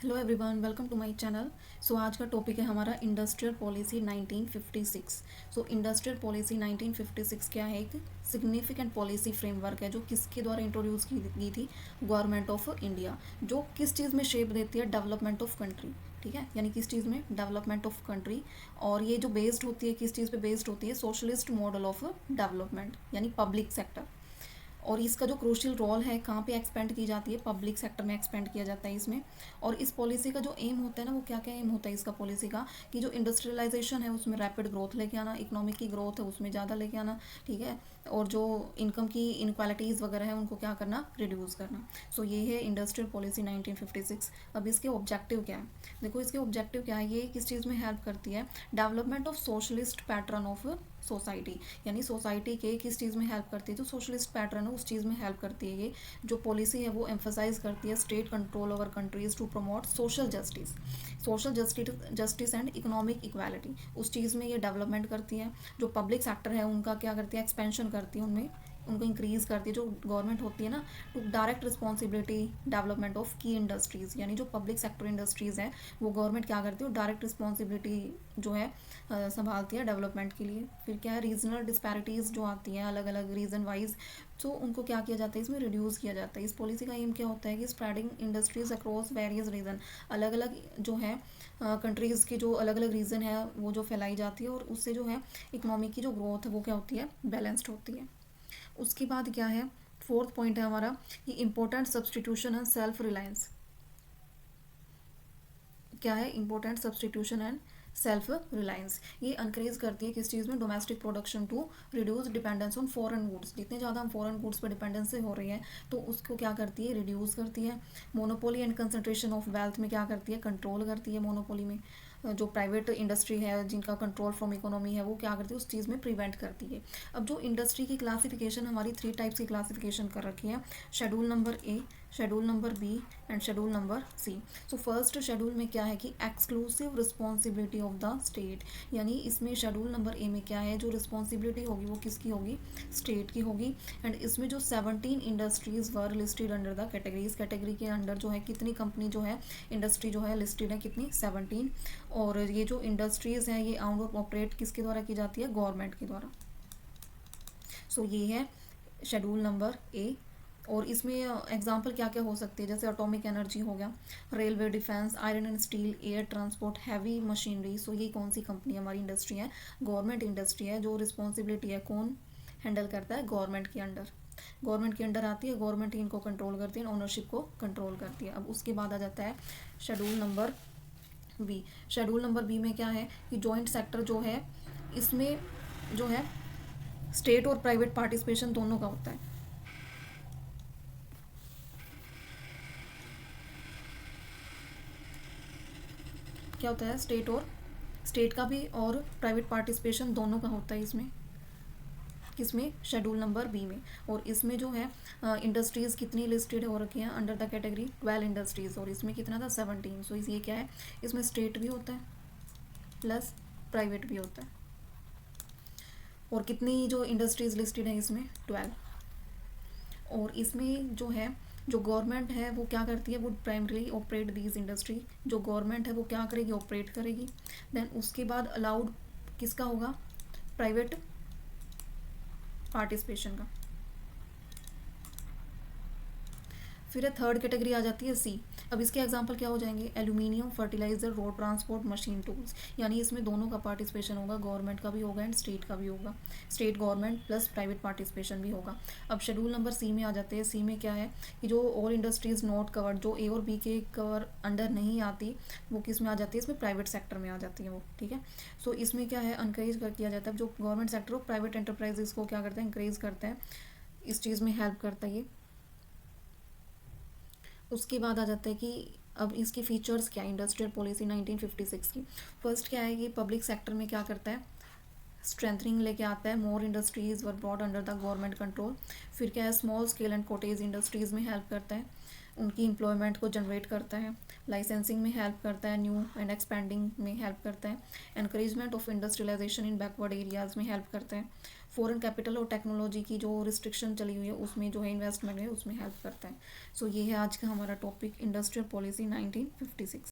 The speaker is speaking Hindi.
Hello everyone, welcome to my channel. So आज का टॉपिक है हमारा industrial policy 1956। So industrial policy 1956 क्या है? एक सिग्निफिकेंट पॉलिसी फ्रेमवर्क है जो किसके द्वारा इंट्रोड्यूस की गई थी? Government of India. जो किस चीज़ में शेप देती है? Development of country. ठीक है, यानी किस चीज़ में? Development of country. और ये जो बेस्ड होती है, किस चीज़ पे बेस्ड होती है? सोशलिस्ट मॉडल ऑफ डेवलपमेंट, यानी पब्लिक सेक्टर। और इसका जो क्रूशियल रोल है कहाँ पे एक्सपेंड की जाती है? पब्लिक सेक्टर में एक्सपेंड किया जाता है इसमें। और इस पॉलिसी का जो एम होता है ना, वो क्या क्या एम होता है इसका पॉलिसी का? कि जो इंडस्ट्रियलाइजेशन है उसमें रैपिड ग्रोथ लेके आना, इकोनॉमिक की ग्रोथ है उसमें ज़्यादा लेके आना। ठीक है, और जो इनकम की इनक्वालिटीज़ वगैरह है उनको क्या करना? रिड्यूस करना। सो ये है इंडस्ट्रियल पॉलिसी 1956। अब इसके ऑब्जेक्टिव क्या है? देखो, इसके ऑब्जेक्टिव क्या है? ये किस चीज़ में हेल्प करती है? Development of socialist pattern of society, यानी सोसाइटी के किस चीज़ में हेल्प करती है? जो सोशलिस्ट पैटर्न है उस चीज़ में हेल्प करती है। ये जो पॉलिसी है वो एम्फोसाइज करती है state control over countries to promote social justice and economic equality. उस चीज़ में ये डेवलपमेंट करती है। जो पब्लिक सेक्टर है उनका क्या करती है? एक्सपेंशन करती है, उनमें उनको इंक्रीज़ करती है। जो गवर्नमेंट होती है ना, to direct responsibility development of की इंडस्ट्रीज़, यानी जो पब्लिक सेक्टर इंडस्ट्रीज़ हैं वो गवर्नमेंट क्या करती है? डायरेक्ट रिस्पॉन्सिबिलिटी जो है संभालती है डेवलपमेंट के लिए। फिर क्या है? रीजनल डिस्पैरिटीज़ जो आती हैं अलग अलग रीजन वाइज, तो उनको क्या किया जाता है? इसमें रिड्यूस किया जाता है। इस पॉलिसी का एम क्या होता है? कि spreading industries across various region, अलग अलग जो है कंट्रीज़ के जो अलग अलग रीजन है वो जो फैलाई जाती है, और उससे जो है इकोनॉमी की जो ग्रोथ है वो क्या होती है? बैलेंस्ड होती है। उसके बाद क्या है? फोर्थ पॉइंट है हमारा कि important substitution and self reliance. क्या है? Important substitution and self reliance. ये अनक्रेज करती है किस चीज़ में? Domestic production to reduce dependence on foreign goods. जितने ज़्यादा हम फॉरेन गुड्स पर डिपेंडेंस हो रही है तो उसको क्या करती है? रिड्यूस करती है। Monopoly and concentration of wealth में क्या करती है? कंट्रोल करती है। मोनोपोली में जो प्राइवेट इंडस्ट्री है जिनका कंट्रोल फ्रॉम इकोनॉमी है वो क्या करती है? उस चीज़ में प्रिवेंट करती है। अब जो इंडस्ट्री की क्लासिफिकेशन हमारी 3 टाइप्स की क्लासिफिकेशन कर रखी है। Schedule number A, schedule number B and schedule number C. So first schedule में क्या है? कि exclusive responsibility of the state, यानी इसमें शेड्यूल नंबर ए में क्या है? जो रिस्पॉन्सिबिलिटी होगी वो किसकी होगी? स्टेट की होगी। एंड इसमें जो 17 industries were listed under the categories, category के अंडर जो है कितनी कंपनी जो है इंडस्ट्री जो है लिस्टेड है? कितनी? 17। और ये जो इंडस्ट्रीज हैं ये आउट ऑफ ऑपरेट किसके द्वारा की जाती है? गवर्नमेंट के द्वारा। सो ये है शेड्यूल नंबर ए। और इसमें एग्जांपल क्या क्या हो सकती है? जैसे एटॉमिक एनर्जी हो गया, railway, defence, iron and steel, air transport, heavy machinery. So ये कौन सी कंपनी हमारी इंडस्ट्री है? गवर्नमेंट इंडस्ट्री है। जो रिस्पॉन्सिबिलिटी है कौन हैंडल करता है? गवर्नमेंट के अंडर। गवर्नमेंट के अंडर आती है, गवर्नमेंट ही इनको कंट्रोल करती है, ओनरशिप को कंट्रोल करती है। अब उसके बाद आ जाता है schedule number B. Schedule number B में क्या है? कि जॉइंट सेक्टर जो है इसमें जो है स्टेट और प्राइवेट पार्टिसिपेशन दोनों का होता है। क्या होता है? स्टेट का भी और प्राइवेट पार्टिसिपेशन दोनों का होता है इसमें। किसमें? शेड्यूल नंबर बी में। और इसमें जो है इंडस्ट्रीज़ कितनी लिस्टेड हो रखी हैं अंडर द कैटेगरी? 12 इंडस्ट्रीज़। और इसमें कितना था? 17। सो ये क्या है? इसमें स्टेट भी होता है प्लस प्राइवेट भी होता है। और कितनी जो इंडस्ट्रीज़ लिस्टेड है इसमें? 12। और इसमें जो है जो गवर्नमेंट है वो क्या करती है? वो प्राइमरीली ऑपरेट दीज इंडस्ट्री। जो गवर्नमेंट है वो क्या करेगी? ऑपरेट करेगी। देन उसके बाद अलाउड किसका होगा? प्राइवेट पार्टिसिपेशन का। फिर थर्ड कैटेगरी आ जाती है सी। अब इसके एग्जांपल क्या हो जाएंगे? Aluminium, fertiliser, road transport, machine tools. यानी इसमें दोनों का पार्टिसिपेशन होगा, गवर्नमेंट का भी होगा एंड स्टेट का भी होगा। State government plus private participation भी होगा। अब शेड्यूल नंबर सी में आ जाते हैं। सी में क्या है? कि जो ऑल इंडस्ट्रीज नॉट कवर्ड, जो ए और बी के कवर अंडर नहीं आती, वो किस में आ जाती है? इसमें प्राइवेट सेक्टर में आ जाती है वो। ठीक है, सो इसमें क्या है? अनकरेज कर किया जाता है। जो गवर्नमेंट सेक्टर और प्राइवेट एंटरप्राइजेस को क्या करते हैं? इंकरेज करते हैं, इस चीज़ में हेल्प करता है ये। उसके बाद आ जाता है कि अब इसकी फ़ीचर्स क्या है इंडस्ट्रियल पॉलिसी 1956 की? फर्स्ट क्या है? कि पब्लिक सेक्टर में क्या करता है? स्ट्रेंथनिंग लेके आता है। More industries were brought under the government control. फिर क्या है? Small scale and cottage industries में हेल्प करता है, उनकी एम्प्लॉयमेंट को जनरेट करता है। लाइसेंसिंग में हेल्प करता है, न्यू एंड एक्सपेंडिंग में हेल्प करता है। Encouragement of industrialisation in backward areas में हेल्प करता है। फॉरेन कैपिटल और टेक्नोलॉजी की जो रिस्ट्रिक्शन चली हुई है उसमें जो है इन्वेस्टमेंट है उसमें हेल्प करता है। सो ये है आज का हमारा टॉपिक इंडस्ट्रियल पॉलिसी 1956।